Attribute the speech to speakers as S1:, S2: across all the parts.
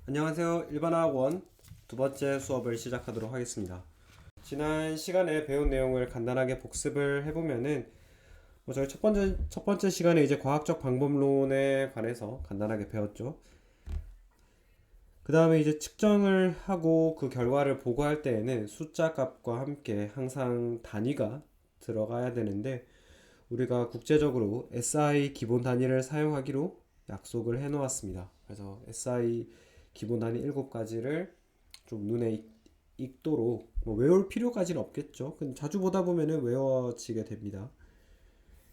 S1: 안녕하세요. 일반화학원 두 번째 수업을 시작하도록 하겠습니다. 지난 시간에 배운 내용을 간단하게 복습을 해보면은 저희 첫 번째 시간에 이제 과학적 방법론에 관해서 간단하게 배웠죠. 그 다음에 이제 측정을 하고 그 결과를 보고할 때에는 숫자 값과 함께 항상 단위가 들어가야 되는데 우리가 국제적으로 SI 기본 단위를 사용하기로 약속을 해 놓았습니다. 그래서 SI 기본 단위 7가지를 좀 눈에 익도록 외울 필요까지는 없겠죠. 근데 자주 보다 보면은 외워지게 됩니다.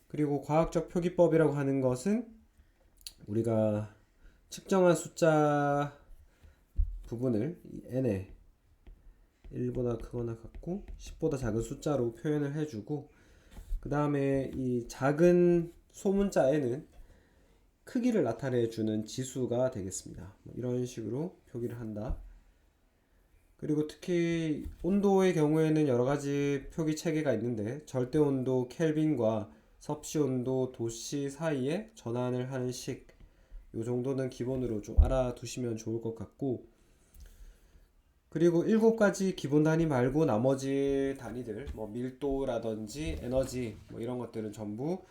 S1: 그리고 과학적 표기법이라고 하는 것은 우리가 측정한 숫자 부분을 n에 1보다 크거나 같고 10보다 작은 숫자로 표현을 해주고 그 다음에 이 작은 소문자 n은 크기를 나타내주는 지수가 되겠습니다. 이런 식으로 표기를 한다. 그리고 특히 온도의 경우에는 여러 가지 표기 체계가 있는데 절대 온도 켈빈과 섭씨 온도 도씨 사이에 전환을 하는 식, 요 정도는 기본으로 좀 알아두시면 좋을 것 같고, 그리고 7가지 기본 단위 말고 나머지 단위들 밀도라든지 에너지 이런 것들은 전부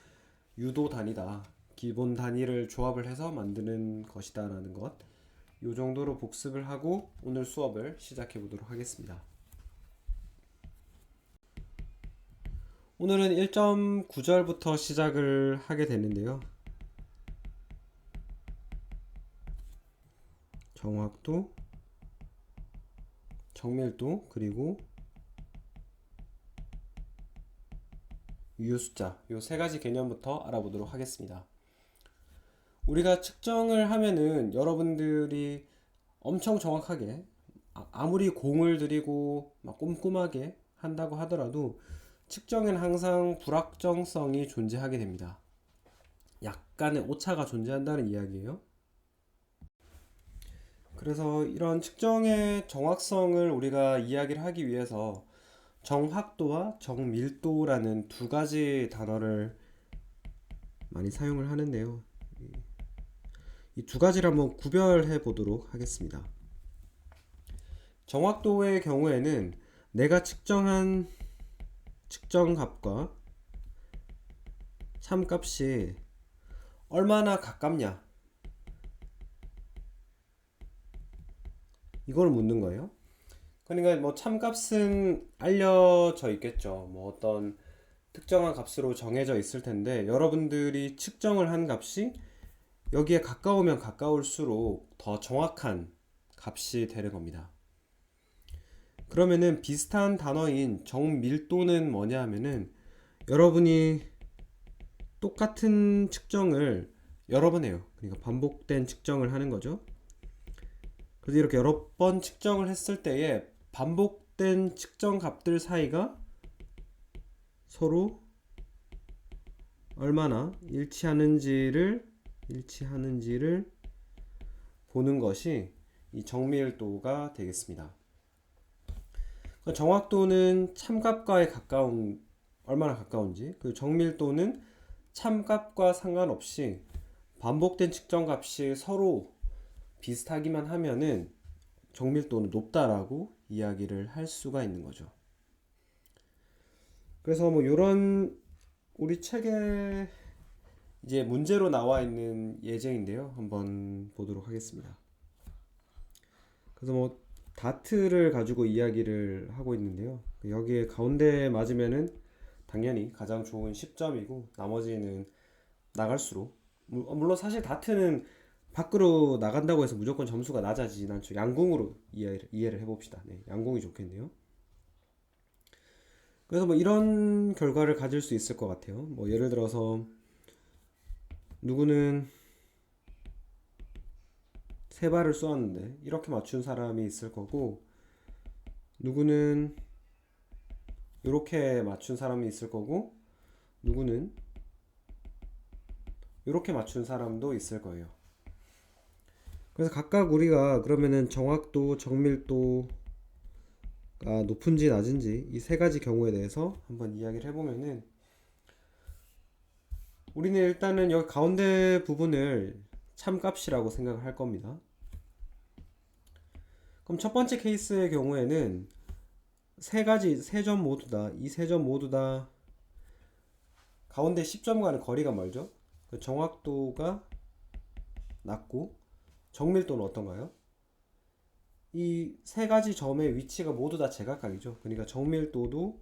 S1: 유도 단위다. 기본 단위를 조합을 해서 만드는 것이다 라는 것, 요 정도로 복습을 하고 오늘 수업을 시작해 보도록 하겠습니다. 오늘은 1.9절부터 시작을 하게 되는데요. 정확도, 정밀도, 그리고 유효숫자, 요 세 가지 개념부터 알아보도록 하겠습니다. 우리가 측정을 하면은 여러분들이 엄청 정확하게 아무리 공을 들이고 막 꼼꼼하게 한다고 하더라도 측정엔 항상 불확정성이 존재하게 됩니다. 약간의 오차가 존재한다는 이야기예요. 그래서 이런 측정의 정확성을 우리가 이야기를 하기 위해서 정확도와 정밀도라는 두 가지 단어를 많이 사용을 하는데요. 이 두 가지를 한번 구별해 보도록 하겠습니다. 정확도의 경우에는 내가 측정한 측정값과 참값이 얼마나 가깝냐, 이걸 묻는 거예요. 그러니까 참값은 알려져 있겠죠. 어떤 특정한 값으로 정해져 있을 텐데 여러분들이 측정을 한 값이 여기에 가까우면 가까울수록 더 정확한 값이 되는 겁니다. 그러면은 비슷한 단어인 정밀도는 뭐냐 하면은 여러분이 똑같은 측정을 여러 번 해요. 그러니까 반복된 측정을 하는 거죠. 그래서 이렇게 여러 번 측정을 했을 때에 반복된 측정 값들 사이가 서로 얼마나 일치하는지를 보는 것이 이 정밀도가 되겠습니다. 정확도는 참값과의 얼마나 가까운지, 그 정밀도는 참값과 상관없이 반복된 측정값이 서로 비슷하기만 하면은 정밀도는 높다라고 이야기를 할 수가 있는 거죠. 그래서 이런 우리 책에 이제 문제로 나와 있는 예제인데요. 한번 보도록 하겠습니다. 그래서 다트를 가지고 이야기를 하고 있는데요. 여기에 가운데 맞으면은 당연히 가장 좋은 10점이고 나머지는 나갈수록, 물론 사실 다트는 밖으로 나간다고 해서 무조건 점수가 낮아지진 않죠. 양궁으로 이해를 해봅시다. 네, 양궁이 좋겠네요. 그래서 이런 결과를 가질 수 있을 것 같아요. 예를 들어서 누구는 세 발을 쏘았는데 이렇게 맞춘 사람이 있을 거고, 누구는 이렇게 맞춘 사람이 있을 거고, 누구는 이렇게 맞춘 사람도 있을 거예요. 그래서 각각 우리가 그러면은 정확도, 정밀도가 높은지 낮은지 이 세 가지 경우에 대해서 한번 이야기를 해보면은, 우리는 일단은 여기 가운데 부분을 참값이라고 생각을 할 겁니다. 그럼 첫 번째 케이스의 경우에는 세 점 모두 다, 이 세 점 모두 다 가운데 10점과는 거리가 멀죠? 그 정확도가 낮고 정밀도는 어떤가요? 이 세 가지 점의 위치가 모두 다 제각각이죠. 그러니까 정밀도도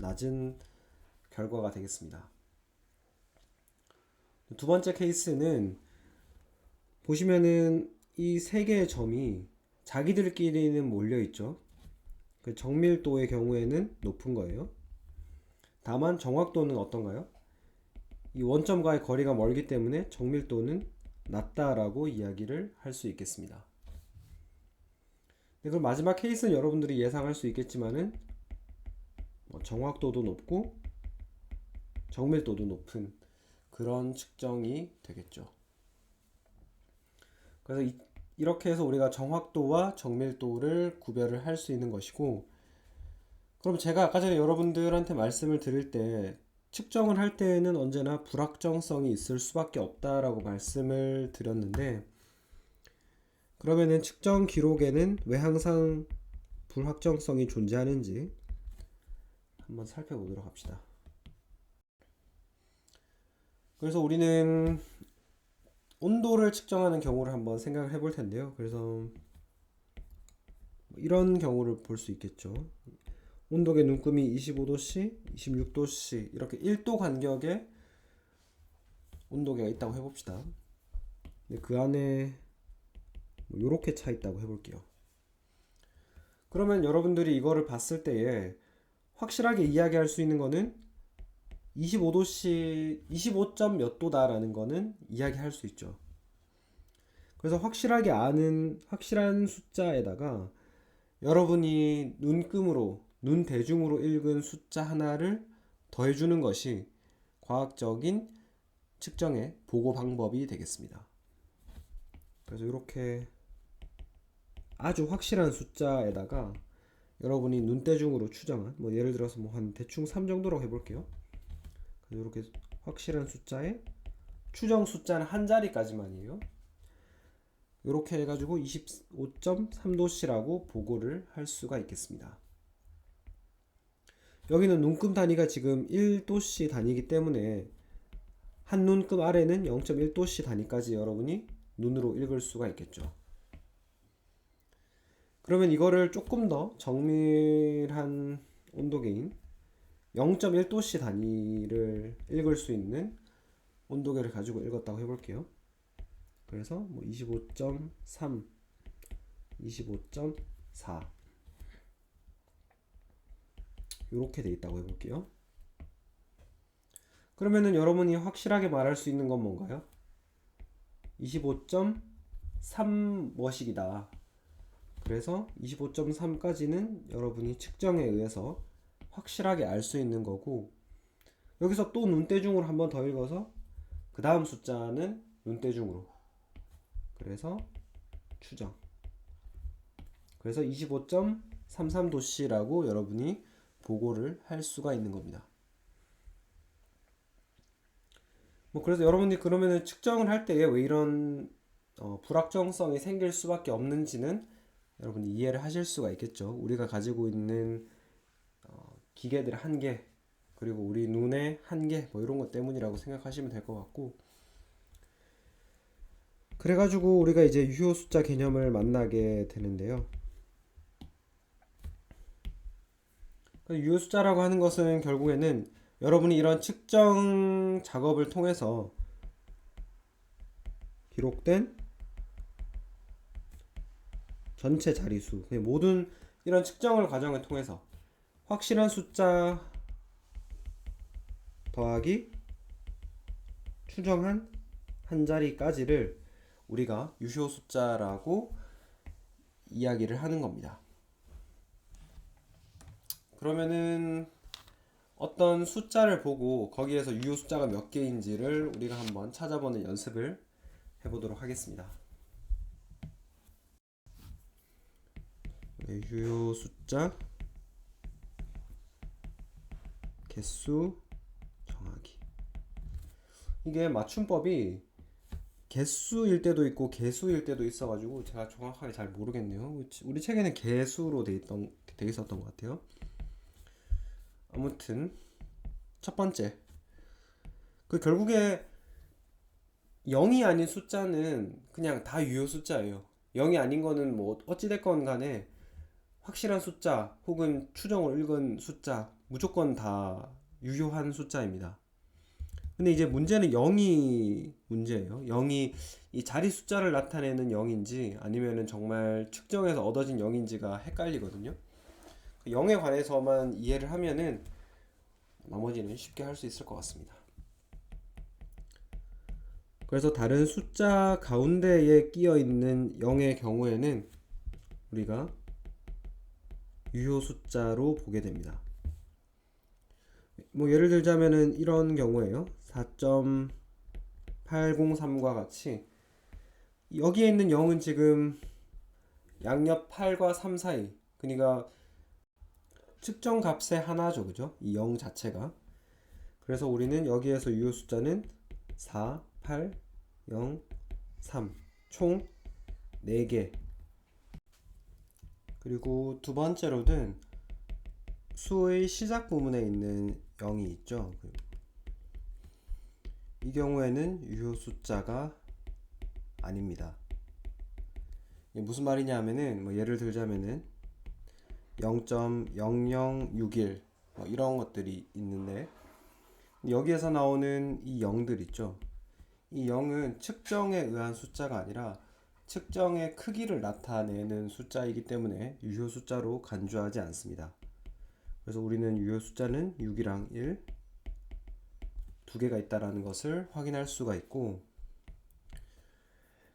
S1: 낮은 결과가 되겠습니다. 두 번째 케이스는 보시면은 이 세 개의 점이 자기들끼리는 몰려 있죠. 그 정밀도의 경우에는 높은 거예요. 다만 정확도는 어떤가요? 이 원점과의 거리가 멀기 때문에 정밀도는 낮다라고 이야기를 할 수 있겠습니다. 그럼 마지막 케이스는 여러분들이 예상할 수 있겠지만은 정확도도 높고 정밀도도 높은 그런 측정이 되겠죠. 그래서 이렇게 해서 우리가 정확도와 정밀도를 구별을 할 수 있는 것이고, 그럼 제가 아까 전에 여러분들한테 말씀을 드릴 때 측정을 할 때에는 언제나 불확정성이 있을 수밖에 없다라고 말씀을 드렸는데, 그러면은 측정 기록에는 왜 항상 불확정성이 존재하는지 한번 살펴보도록 합시다. 그래서 우리는 온도를 측정하는 경우를 한번 생각을 해볼 텐데요. 그래서 이런 경우를 볼 수 있겠죠. 온도계 눈금이 25도씨, 26도씨 이렇게 1도 간격의 온도계가 있다고 해봅시다. 근데 그 안에 이렇게 차 있다고 해볼게요. 그러면 여러분들이 이거를 봤을 때에 확실하게 이야기할 수 있는 거는 25도씨, 25점 몇 도다라는 거는 이야기할 수 있죠. 그래서 확실하게 아는 확실한 숫자에다가 여러분이 눈금으로, 눈 대중으로 읽은 숫자 하나를 더해주는 것이 과학적인 측정의 보고 방법이 되겠습니다. 그래서 이렇게 아주 확실한 숫자에다가 여러분이 눈대중으로 추정한, 예를 들어서 한 대충 3 정도라고 해볼게요. 이렇게 확실한 숫자에 추정 숫자는 한 자리까지만이에요. 이렇게 해가지고 25.3도씨라고 보고를 할 수가 있겠습니다. 여기는 눈금 단위가 지금 1도씨 단위이기 때문에 한 눈금 아래는 0.1도씨 단위까지 여러분이 눈으로 읽을 수가 있겠죠. 그러면 이거를 조금 더 정밀한 온도계인 0.1도씨 단위를 읽을 수 있는 온도계를 가지고 읽었다고 해볼게요. 그래서 25.3, 25.4 이렇게 돼 있다고 해볼게요. 그러면은 여러분이 확실하게 말할 수 있는 건 뭔가요? 25.3 뭐씩이다. 그래서 25.3까지는 여러분이 측정에 의해서 확실하게 알 수 있는 거고, 여기서 또 눈대중으로 한번 더 읽어서 그 다음 숫자는 눈대중으로, 그래서 추정, 그래서 25.33도씨라고 여러분이 보고를 할 수가 있는 겁니다. 그래서 여러분들이 그러면은 측정을 할 때 왜 이런 불확정성이 생길 수밖에 없는지는 여러분이 이해를 하실 수가 있겠죠. 우리가 가지고 있는 기계들의 한계, 그리고 우리 눈의 한계, 이런 것 때문이라고 생각하시면 될 것 같고, 그래가지고 우리가 이제 유효 숫자 개념을 만나게 되는데요. 유효 숫자라고 하는 것은 결국에는 여러분이 이런 측정 작업을 통해서 기록된 전체 자리수, 모든 이런 측정을 과정을 통해서 확실한 숫자 더하기 추정한 한 자리까지를 우리가 유효 숫자라고 이야기를 하는 겁니다. 그러면은 어떤 숫자를 보고 거기에서 유효 숫자가 몇 개인지를 우리가 한번 찾아보는 연습을 해보도록 하겠습니다. 유효 숫자 개수 정하기. 이게 맞춤법이 개수일 때도 있고 개수일 때도 있어가지고 제가 정확하게 잘 모르겠네요. 우리 책에는 개수로 돼 있었던 것 같아요. 아무튼 첫 번째, 그 결국에 0이 아닌 숫자는 그냥 다 유효 숫자예요. 0이 아닌 거는 뭐 어찌됐건 간에 확실한 숫자 혹은 추정을 읽은 숫자 무조건 다 유효한 숫자입니다. 근데 이제 문제는 0이 문제예요. 0이 이 자리 숫자를 나타내는 0인지 아니면은 정말 측정해서 얻어진 0인지가 헷갈리거든요. 0에 관해서만 이해를 하면은 나머지는 쉽게 할 수 있을 것 같습니다. 그래서 다른 숫자 가운데에 끼어 있는 0의 경우에는 우리가 유효 숫자로 보게 됩니다. 뭐 예를 들자면은 이런 경우에요. 4.803과 같이 여기에 있는 0은 지금 양옆 8과 3 사이, 그러니까 측정 값의 하나죠, 그죠? 이 0 자체가. 그래서 우리는 여기에서 유효 숫자는 4, 8, 0, 3, 총 4개. 그리고 두 번째로는 수의 시작 부분에 있는 0이 있죠. 이 경우에는 유효 숫자가 아닙니다. 이게 무슨 말이냐 하면은 뭐 예를 들자면은 0.0061 뭐 이런 것들이 있는데 여기에서 나오는 이 0들 있죠. 이 0은 측정에 의한 숫자가 아니라 측정의 크기를 나타내는 숫자이기 때문에 유효 숫자로 간주하지 않습니다. 그래서 우리는 유효 숫자는 6이랑 1 두 개가 있다라는 것을 확인할 수가 있고,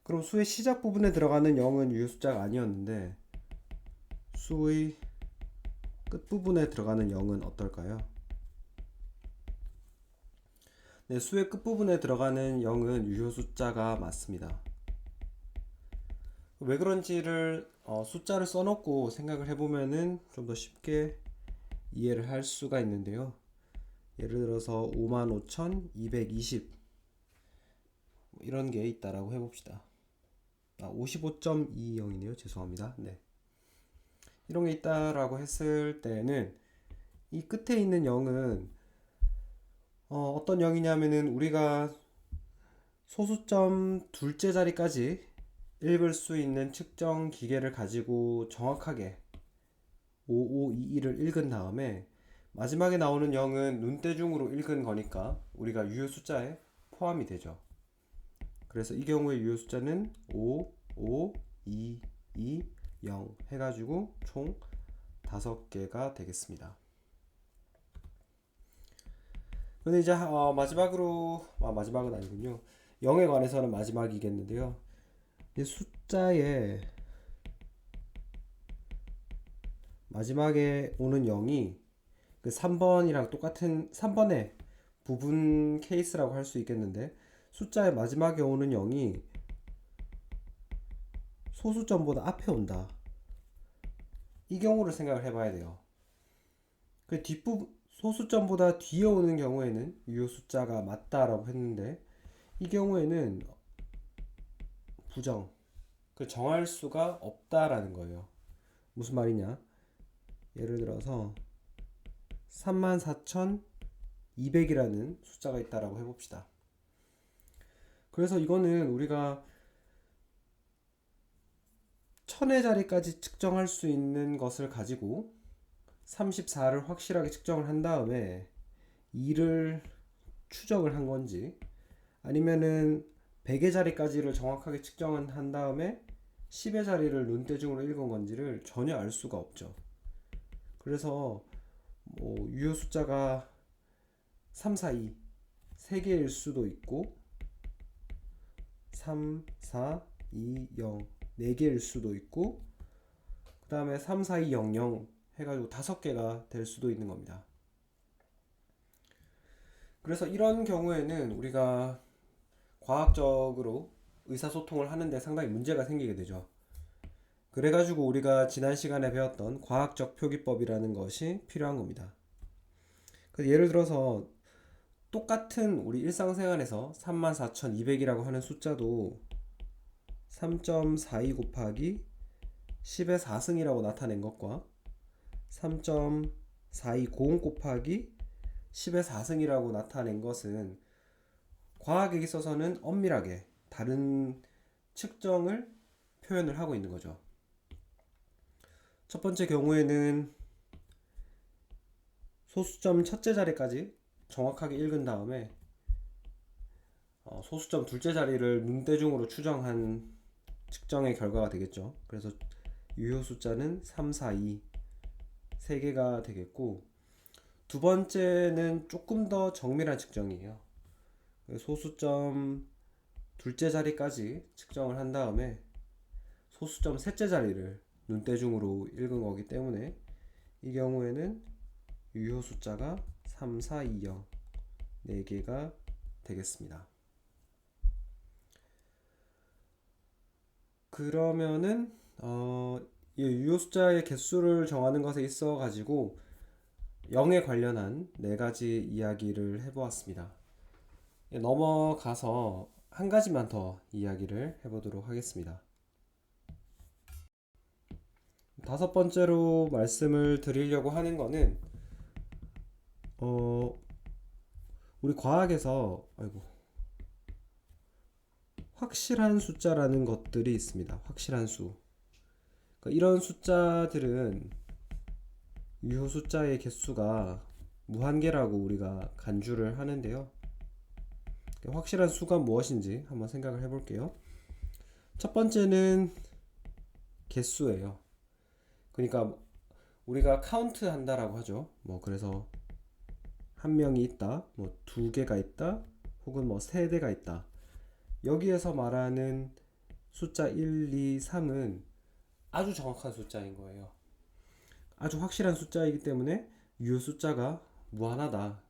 S1: 그럼 수의 시작 부분에 들어가는 0은 유효 숫자가 아니었는데 수의 끝 부분에 들어가는 0은 어떨까요? 네, 수의 끝 부분에 들어가는 0은 유효 숫자가 맞습니다. 왜 그런지를 숫자를 써놓고 생각을 해보면은 좀 더 쉽게 이해를 할 수가 있는데요. 예를 들어서 55,220 이런 게 있다라고 해봅시다. 55.20이네요. 죄송합니다. 네. 이런 게 있다라고 했을 때는 이 끝에 있는 0은 어떤 0이냐면은 우리가 소수점 둘째 자리까지 읽을 수 있는 측정 기계를 가지고 정확하게 5522를 읽은 다음에 마지막에 나오는 0은 눈대중으로 읽은 거니까 우리가 유효 숫자에 포함이 되죠. 그래서 이 경우에 유효 숫자는 5, 5, 2, 2, 0 해가지고 총 5개가 되겠습니다. 근데 이제 마지막은 아니군요. 0에 관해서는 마지막이겠는데요. 이 숫자의 마지막에 오는 0이 그 3번이랑 똑같은 3번의 부분 케이스라고 할 수 있겠는데, 숫자의 마지막에 오는 0이 소수점보다 앞에 온다. 이 경우를 생각을 해봐야 돼요. 그 뒷부분 소수점보다 뒤에 오는 경우에는 유효 숫자가 맞다라고 했는데 이 경우에는 부정, 그 정할 수가 없다라는 거예요. 무슨 말이냐? 예를 들어서 34,200이라는 숫자가 있다라고 해봅시다. 그래서 이거는 우리가 1000의 자리까지 측정할 수 있는 것을 가지고 34를 확실하게 측정을 한 다음에 2를 추적을 한 건지 아니면은 100의 자리까지를 정확하게 측정을 한 다음에 10의 자리를 눈대중으로 읽은 건지를 전혀 알 수가 없죠. 그래서 뭐 유효 숫자가 3, 4, 2 3개일 수도 있고 3, 4, 2, 0 4개일 수도 있고 그 다음에 3, 4, 2, 0, 0 해가지고 5개가 될 수도 있는 겁니다. 그래서 이런 경우에는 우리가 과학적으로 의사소통을 하는데 상당히 문제가 생기게 되죠. 그래가지고 우리가 지난 시간에 배웠던 과학적 표기법이라는 것이 필요한 겁니다. 예를 들어서 똑같은 우리 일상생활에서 34,200이라고 하는 숫자도 3.42 곱하기 10의 4승이라고 나타낸 것과 3.4290 곱하기 10의 4승이라고 나타낸 것은 과학에 있어서는 엄밀하게 다른 측정을 표현을 하고 있는 거죠. 첫 번째 경우에는 소수점 첫째 자리까지 정확하게 읽은 다음에 소수점 둘째 자리를 눈대중으로 추정한 측정의 결과가 되겠죠. 그래서 유효 숫자는 3, 4, 2 3개가 되겠고, 두 번째는 조금 더 정밀한 측정이에요. 소수점 둘째 자리까지 측정을 한 다음에 소수점 셋째 자리를 눈대중으로 읽은 거기 때문에 이 경우에는 유효 숫자가 3, 4, 2, 0 4개가 되겠습니다. 그러면은 이 유효 숫자의 개수를 정하는 것에 있어 가지고 0에 관련한 4가지 이야기를 해보았습니다. 넘어가서 한 가지만 더 이야기를 해보도록 하겠습니다. 다섯 번째로 말씀을 드리려고 하는 거는 우리 과학에서 확실한 숫자라는 것들이 있습니다. 확실한 수. 그러니까 이런 숫자들은 유효 숫자의 개수가 무한계라고 우리가 간주를 하는데요. 확실한 수가 무엇인지 한번 생각을 해볼게요. 첫 번째는 개수예요. 그러니까 우리가 카운트 한다라고 하죠. 그래서 한 명이 있다, 두 개가 있다, 혹은 세 대가 있다. 여기에서 말하는 숫자 1, 2, 3은 아주 정확한 숫자인 거예요. 아주 확실한 숫자이기 때문에 유효 숫자가 무한하다,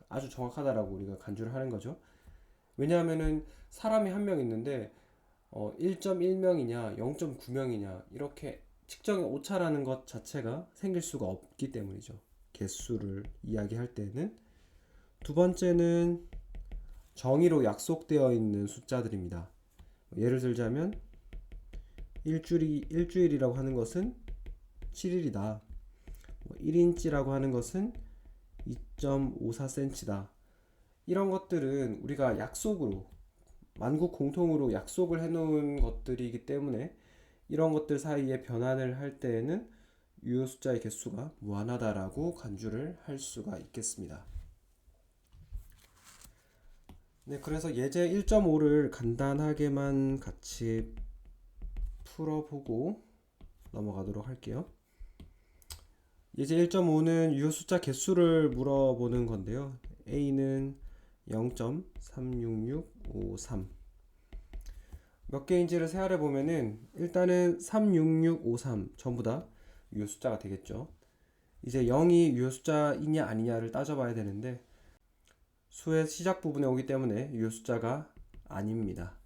S1: 아주 정확하다라고 우리가 간주를 하는 거죠. 왜냐하면은 사람이 한 명 있는데 1.1명이냐 0.9명이냐 이렇게 측정의 오차라는 것 자체가 생길 수가 없기 때문이죠. 개수를 이야기할 때는. 두 번째는 정의로 약속되어 있는 숫자들입니다. 예를 들자면 일주일이라고 하는 것은 7일이다. 1인치라고 하는 것은 2.54cm다. 이런 것들은 우리가 약속으로, 만국 공통으로 약속을 해놓은 것들이기 때문에 이런 것들 사이에 변환을 할 때에는 유효 숫자의 개수가 무한하다라고 간주를 할 수가 있겠습니다. 네, 그래서 예제 1.5를 간단하게만 같이 풀어보고 넘어가도록 할게요. 예제 1.5는 유효 숫자 개수를 물어보는 건데요. A는 0.36653. 몇 개인지를 세알해 보면은 일단은 36653 전부 다 유효 숫자가 되겠죠. 이제 0이 유효 숫자이냐 아니냐를 따져봐야 되는데 수의 시작 부분에 오기 때문에 유효 숫자가 아닙니다.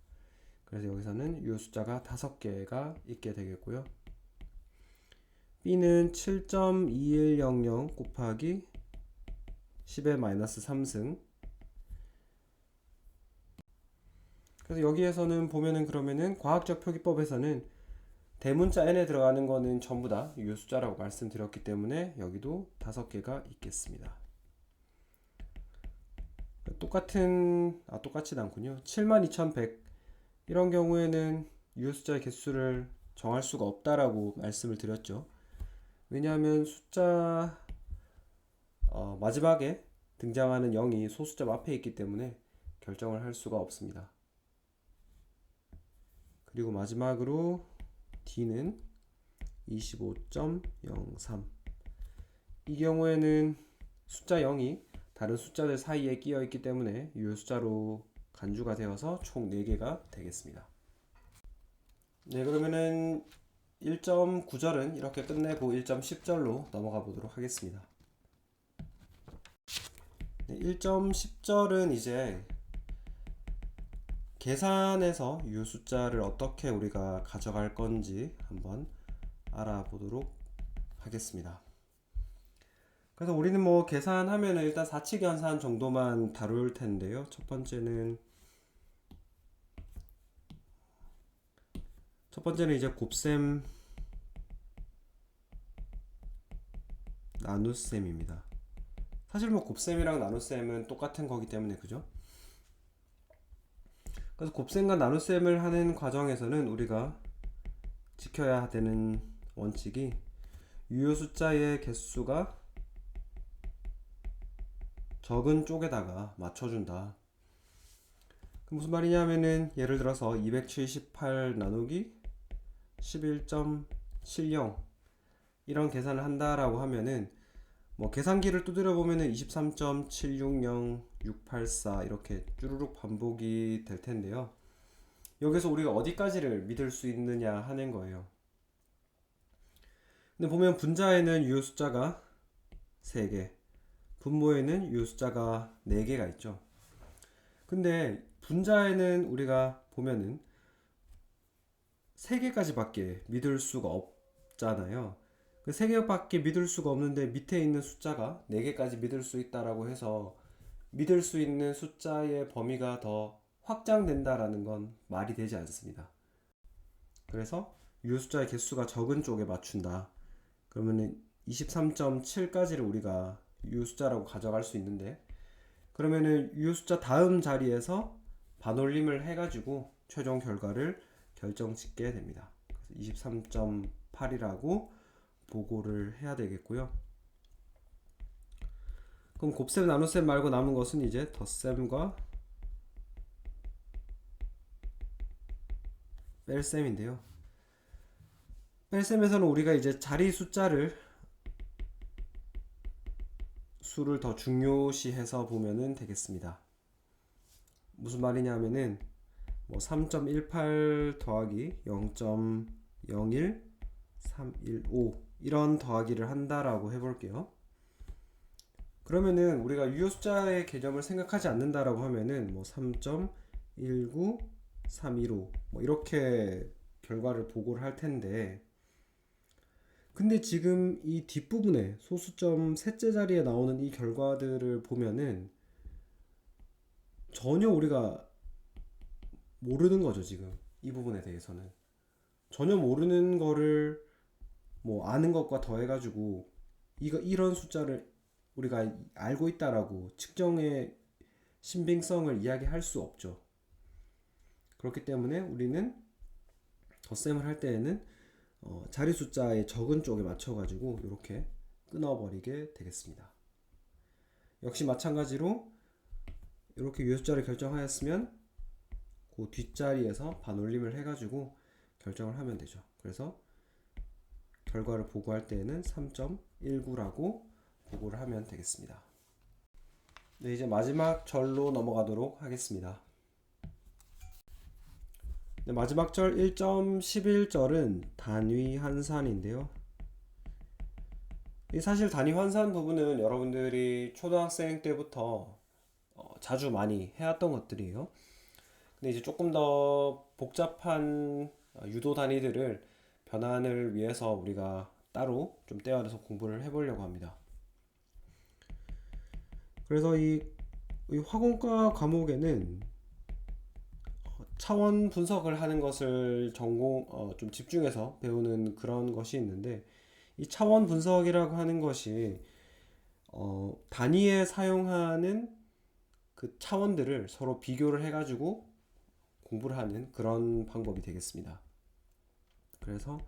S1: 그래서 여기서는 유효 숫자가 5개가 있게 되겠고요. B는 7.2100 곱하기 10의 마이너스 3승. 그래서 여기에서는 보면은 그러면은 과학적 표기법에서는 대문자 n에 들어가는 거는 전부 다 유효 숫자라고 말씀드렸기 때문에 여기도 5개가 있겠습니다. 똑같진 않군요. 72,100 이런 경우에는 유효 숫자의 개수를 정할 수가 없다라고 말씀을 드렸죠. 왜냐하면 숫자 마지막에 등장하는 0이 소수점 앞에 있기 때문에 결정을 할 수가 없습니다. 그리고 마지막으로 D는 25.03. 이 경우에는 숫자 0이 다른 숫자들 사이에 끼어 있기 때문에 유효 숫자로 간주가 되어서 총 4개가 되겠습니다. 네, 그러면은 1.9절은 이렇게 끝내고 1.10절로 넘어가 보도록 하겠습니다. 네, 1.10절은 이제 계산에서 유효 숫자를 어떻게 우리가 가져갈 건지 한번 알아보도록 하겠습니다. 그래서 우리는 뭐 계산하면은 일단 사칙 연산 정도만 다룰 텐데요. 첫 번째는 이제 곱셈 나눗셈입니다. 사실 뭐 곱셈이랑 나눗셈은 똑같은 거기 때문에 그죠? 그래서 곱셈과 나눗셈을 하는 과정에서는 우리가 지켜야 되는 원칙이 유효 숫자의 개수가 적은 쪽에다가 맞춰준다. 그 무슨 말이냐면은 예를 들어서 278 나누기 11.70 이런 계산을 한다라고 하면은 뭐 계산기를 두드려 보면은 23.760684 이렇게 쭈루룩 반복이 될 텐데요. 여기서 우리가 어디까지를 믿을 수 있느냐 하는 거예요. 근데 보면 분자에는 유효 숫자가 3개, 분모에는 유효 숫자가 4개가 있죠. 근데 분자에는 우리가 보면은 3개까지밖에 믿을 수가 없잖아요. 그 3개밖에 믿을 수가 없는데 밑에 있는 숫자가 4개까지 믿을 수 있다라고 해서 믿을 수 있는 숫자의 범위가 더 확장된다라는 건 말이 되지 않습니다. 그래서 유효 숫자의 개수가 적은 쪽에 맞춘다. 그러면은 23.7까지를 우리가 유효 숫자라고 가져갈 수 있는데, 그러면은 유효 숫자 다음 자리에서 반올림을 해가지고 최종 결과를 결정짓게 됩니다. 23.8이라고 보고를 해야 되겠고요. 그럼 곱셈 나눗셈 말고 남은 것은 이제 덧셈과 뺄셈인데요. 뺄셈에서는 우리가 이제 자리 숫자를 수를 더 중요시해서 보면은 되겠습니다. 무슨 말이냐면은 뭐 3.18 더하기 0.01 315 이런 더하기를 한다라고 해볼게요. 그러면은 우리가 유효 숫자의 개념을 생각하지 않는다라고 하면은 뭐 3.19 315 뭐 이렇게 결과를 보고를 할 텐데, 근데 지금 이 뒷부분에 소수점 셋째 자리에 나오는 이 결과들을 보면은 전혀 우리가 모르는 거죠. 지금 이 부분에 대해서는 전혀 모르는 거를 뭐 아는 것과 더해가지고 이런 숫자를 우리가 알고 있다라고 측정의 신빙성을 이야기할 수 없죠. 그렇기 때문에 우리는 덧셈을 할 때에는 자리 숫자의 적은 쪽에 맞춰가지고 이렇게 끊어버리게 되겠습니다. 역시 마찬가지로 이렇게 유효 숫자를 결정하였으면 그 뒷자리에서 반올림을 해가지고 결정을 하면 되죠. 그래서 결과를 보고할 때에는 3.19라고 보고를 하면 되겠습니다. 네, 이제 마지막 절로 넘어가도록 하겠습니다. 네, 마지막 절 1.11절은 단위 환산인데요. 사실 단위 환산 부분은 여러분들이 초등학생 때부터 자주 많이 해왔던 것들이에요. 근데 이제 조금 더 복잡한 유도 단위들을 변환을 위해서 우리가 따로 좀 떼어내서 공부를 해보려고 합니다. 그래서 이 화공과 과목에는 차원 분석을 하는 것을 좀 집중해서 배우는 그런 것이 있는데, 이 차원 분석이라고 하는 것이 단위에 사용하는 그 차원들을 서로 비교를 해가지고 공부를 하는 그런 방법이 되겠습니다. 그래서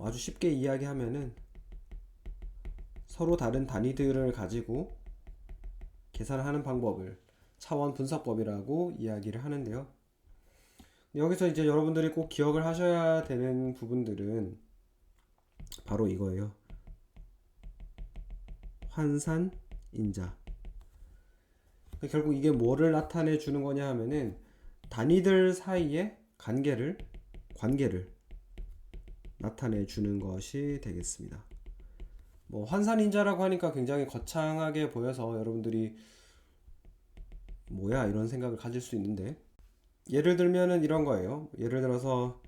S1: 아주 쉽게 이야기하면은 서로 다른 단위들을 가지고 계산하는 방법을 차원 분석법이라고 이야기를 하는데요. 여기서 이제 여러분들이 꼭 기억을 하셔야 되는 부분들은 바로 이거예요. 환산인자. 결국 이게 뭐를 나타내 주는 거냐 하면은 단위들 사이의 관계를 나타내 주는 것이 되겠습니다. 뭐 환산인자라고 하니까 굉장히 거창하게 보여서 여러분들이 뭐야 이런 생각을 가질 수 있는데, 예를 들면은 이런 거예요. 예를 들어서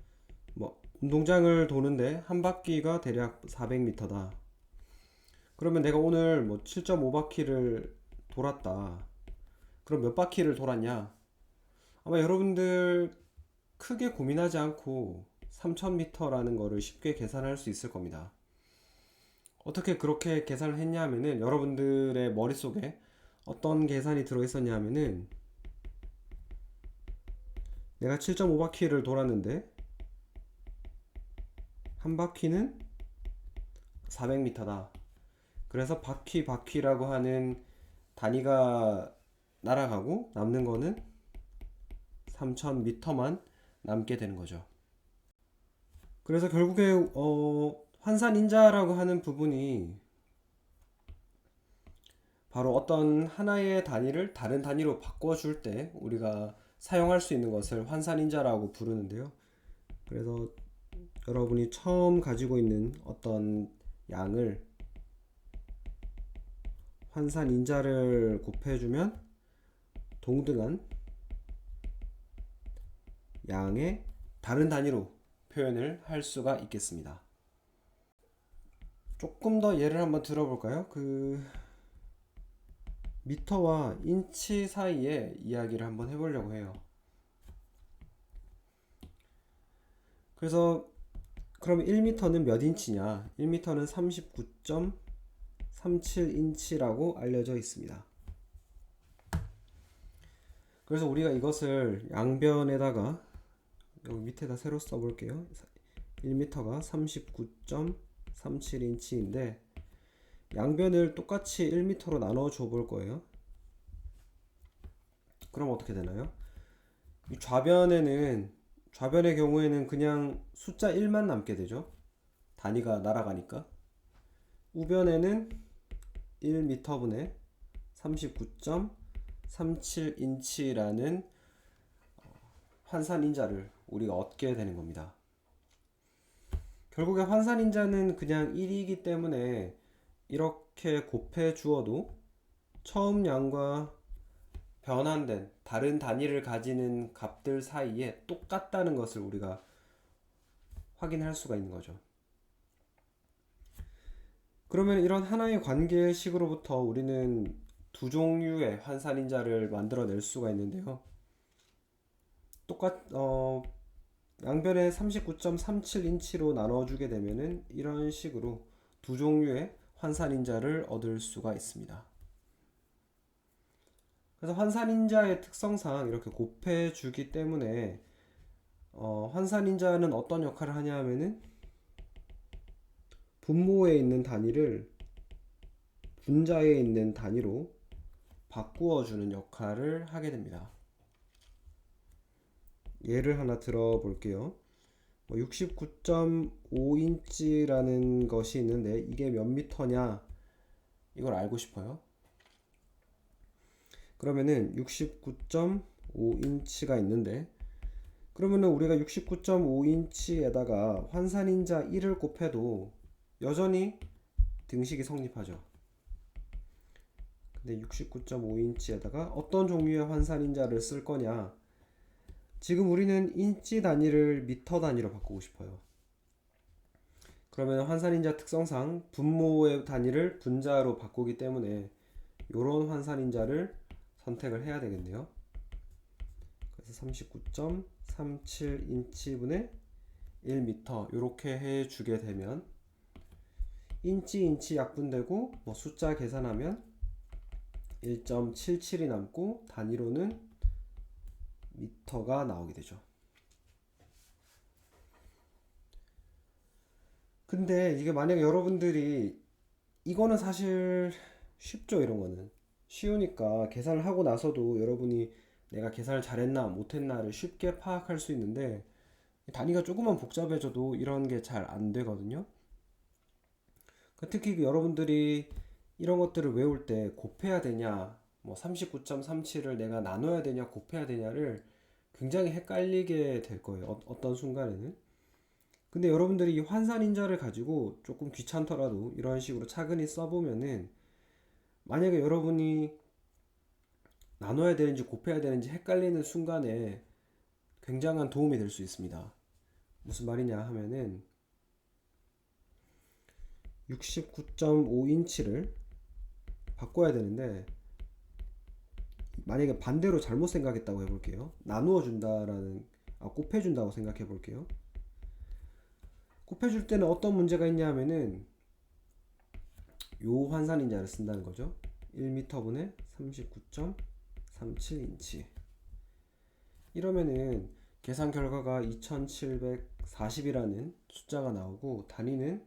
S1: 뭐 운동장을 도는데 한 바퀴가 대략 400m다. 그러면 내가 오늘 뭐 7.5바퀴를 돌았다. 그럼 몇 바퀴를 돌았냐? 아마 여러분들 크게 고민하지 않고 3000m라는 거를 쉽게 계산할 수 있을 겁니다. 어떻게 그렇게 계산을 했냐 하면은 여러분들의 머릿속에 어떤 계산이 들어있었냐 하면은 내가 7.5바퀴를 돌았는데 한 바퀴는 400m다. 그래서 바퀴라고 하는 단위가 날아가고 남는 거는 3000m만 남게 되는 거죠. 그래서 결국에 환산인자라고 하는 부분이 바로 어떤 하나의 단위를 다른 단위로 바꿔줄 때 우리가 사용할 수 있는 것을 환산인자라고 부르는데요. 그래서 여러분이 처음 가지고 있는 어떤 양을 환산인자를 곱해주면 동등한 양의 다른 단위로 표현을 할 수가 있겠습니다. 조금 더 예를 한번 들어볼까요? 미터와 인치 사이의 이야기를 한번 해보려고 해요. 그래서 그럼 1m는 몇 인치냐? 1m는 39.37인치라고 알려져 있습니다. 그래서 우리가 이것을 양변에다가 여기 밑에다 새로 써볼게요. 1m가 39.37인치인데 양변을 똑같이 1m로 나눠 줘 볼 거예요. 그럼 어떻게 되나요? 이 좌변의 경우에는 그냥 숫자 1만 남게 되죠. 단위가 날아가니까. 우변에는 1m분의 39.37인치라는 환산인자를 우리가 얻게 되는 겁니다. 결국에 환산인자는 그냥 1이기 때문에 이렇게 곱해 주어도 처음 양과 변환된 다른 단위를 가지는 값들 사이에 똑같다는 것을 우리가 확인할 수가 있는 거죠. 그러면 이런 하나의 관계식으로부터 우리는 두 종류의 환산인자를 만들어낼 수가 있는데요. 양변에 39.37인치로 나눠주게 되면은 이런 식으로 두 종류의 환산인자를 얻을 수가 있습니다. 그래서 환산인자의 특성상 이렇게 곱해주기 때문에 환산인자는 어떤 역할을 하냐 하면은 분모에 있는 단위를 분자에 있는 단위로 바꾸어주는 역할을 하게 됩니다. 예를 하나 들어볼게요. 69.5인치라는 것이 있는데 이게 몇 미터냐 이걸 알고 싶어요. 그러면은 69.5인치가 있는데 그러면은 우리가 69.5인치에다가 환산인자 1을 곱해도 여전히 등식이 성립하죠. 근데 69.5인치에다가 어떤 종류의 환산인자를 쓸 거냐? 지금 우리는 인치 단위를 미터 단위로 바꾸고 싶어요. 그러면 환산인자 특성상 분모의 단위를 분자로 바꾸기 때문에 이런 환산인자를 선택을 해야 되겠네요. 그래서 39.37인치분의 1m 이렇게 해주게 되면 인치 약분되고 숫자 계산하면 1.77이 남고 단위로는 미터가 나오게 되죠. 근데 이게 만약에 여러분들이 이거는 사실 쉽죠. 이런 거는 쉬우니까 계산을 하고 나서도 여러분이 내가 계산을 잘했나 못했나를 쉽게 파악할 수 있는데 단위가 조금만 복잡해져도 이런 게 잘 안 되거든요. 특히 여러분들이 이런 것들을 외울 때 곱해야 되냐 39.37을 내가 나눠야 되냐 곱해야 되냐를 굉장히 헷갈리게 될 거예요. 어떤 순간에는. 근데 여러분들이 이 환산인자를 가지고 조금 귀찮더라도 이런 식으로 차근히 써보면은 만약에 여러분이 나눠야 되는지 곱해야 되는지 헷갈리는 순간에 굉장한 도움이 될 수 있습니다. 무슨 말이냐 하면은 69.5인치를 바꿔야 되는데, 만약에 반대로 잘못 생각했다고 해볼게요. 나누어 준다라는, 곱해준다고 생각해 볼게요. 곱해줄 때는 어떤 문제가 있냐 하면은 요 환산인자를 쓴다는 거죠. 1m분의 39.37인치. 이러면은 계산 결과가 2740이라는 숫자가 나오고, 단위는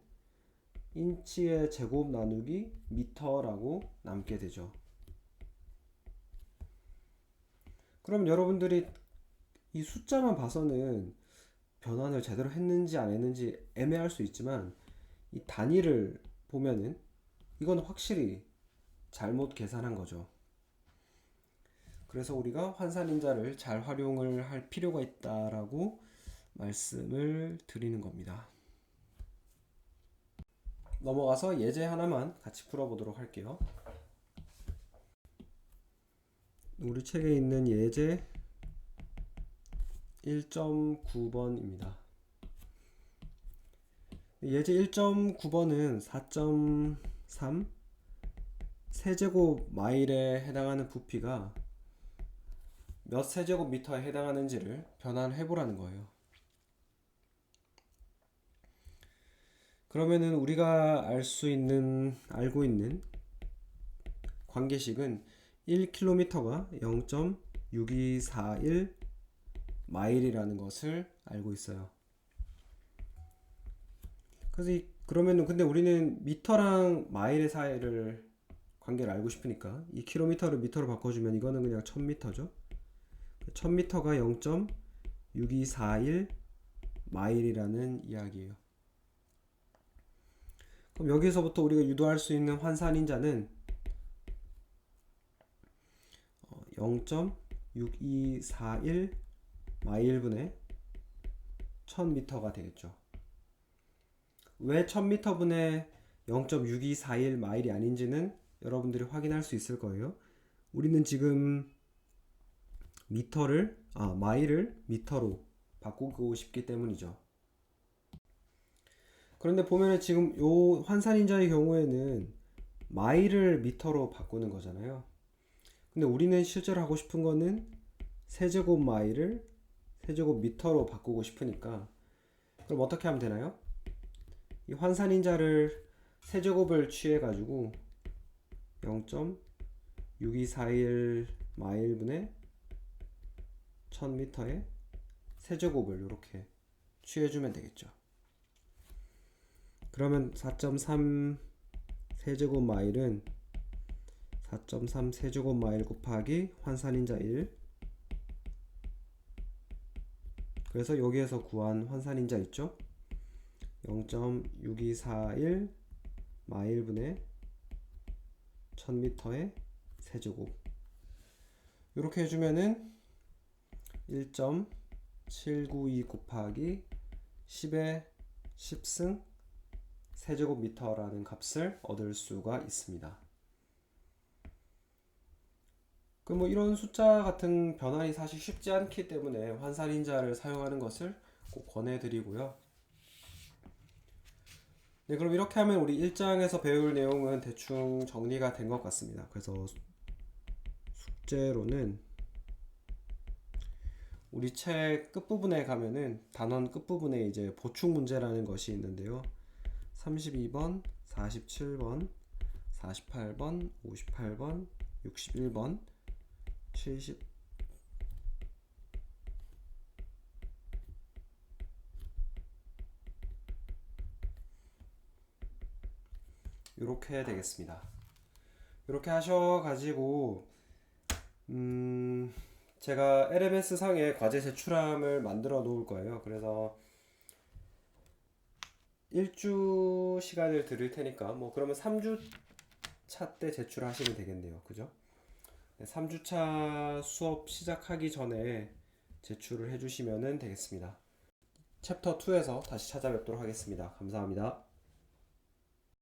S1: 인치의 제곱 나누기 미터라고 남게 되죠. 그럼 여러분들이 이 숫자만 봐서는 변환을 제대로 했는지 안 했는지 애매할 수 있지만, 이 단위를 보면은 이건 확실히 잘못 계산한 거죠. 그래서 우리가 환산인자를 잘 활용을 할 필요가 있다라고 말씀을 드리는 겁니다. 넘어가서 예제 하나만 같이 풀어보도록 할게요. 우리 책에 있는 예제 1.9번입니다. 예제 1.9번은 4.3 세제곱 마일에 해당하는 부피가 몇 세제곱미터에 해당하는지를 변환해 보라는 거예요. 그러면은 우리가 알고 있는 관계식은 1km가 0.6241 마일이라는 것을 알고 있어요. 그래서 그러면은 근데 우리는 미터랑 마일의 사이를 관계를 알고 싶으니까 이 킬로미터를 미터로 바꿔주면 이거는 그냥 1000m죠. 1000m가 0.6241 마일이라는 이야기예요. 그럼 여기서부터 우리가 유도할 수 있는 환산인자는 0.6241 마일분의 1000m가 되겠죠. 왜 1000m분의 0.6241 마일이 아닌지는 여러분들이 확인할 수 있을 거예요. 우리는 지금 마일을 미터로 바꾸고 싶기 때문이죠. 그런데 보면은 지금 요 환산인자의 경우에는 마일을 미터로 바꾸는 거잖아요. 근데 우리는 실제로 하고 싶은 거는 세제곱 마일을 세제곱 미터로 바꾸고 싶으니까, 그럼 어떻게 하면 되나요? 이 환산인자를 세제곱을 취해 가지고 0.6241 마일분의 1000m의 세제곱을 이렇게 취해주면 되겠죠. 그러면 4.3 세제곱 마일은 4.3 세제곱 마일 곱하기 환산인자 1, 그래서 여기에서 구한 환산인자 있죠? 0.6241 마일분의 1000m의 세제곱, 이렇게 해주면은 1.792 곱하기 10의 10승 세제곱미터라는 값을 얻을 수가 있습니다. 뭐 이런 숫자 같은 변환이 사실 쉽지 않기 때문에 환산인자를 사용하는 것을 꼭 권해드리고요. 네, 그럼 이렇게 하면 우리 1장에서 배울 내용은 대충 정리가 된 것 같습니다. 그래서 숙제로는 우리 책 끝부분에 가면은 단원 끝부분에 이제 보충 문제라는 것이 있는데요. 32번, 47번, 48번, 58번, 61번, 70 이렇게 되겠습니다. 이렇게 하셔가지고 제가 LMS 상에 과제 제출함을 만들어 놓을 거예요. 그래서 1주 시간을 드릴 테니까 뭐 그러면 3주차 때 제출하시면 되겠네요. 그죠? 3주차 수업 시작하기 전에 제출을 해주시면 되겠습니다. 챕터 2에서 다시 찾아뵙도록 하겠습니다. 감사합니다.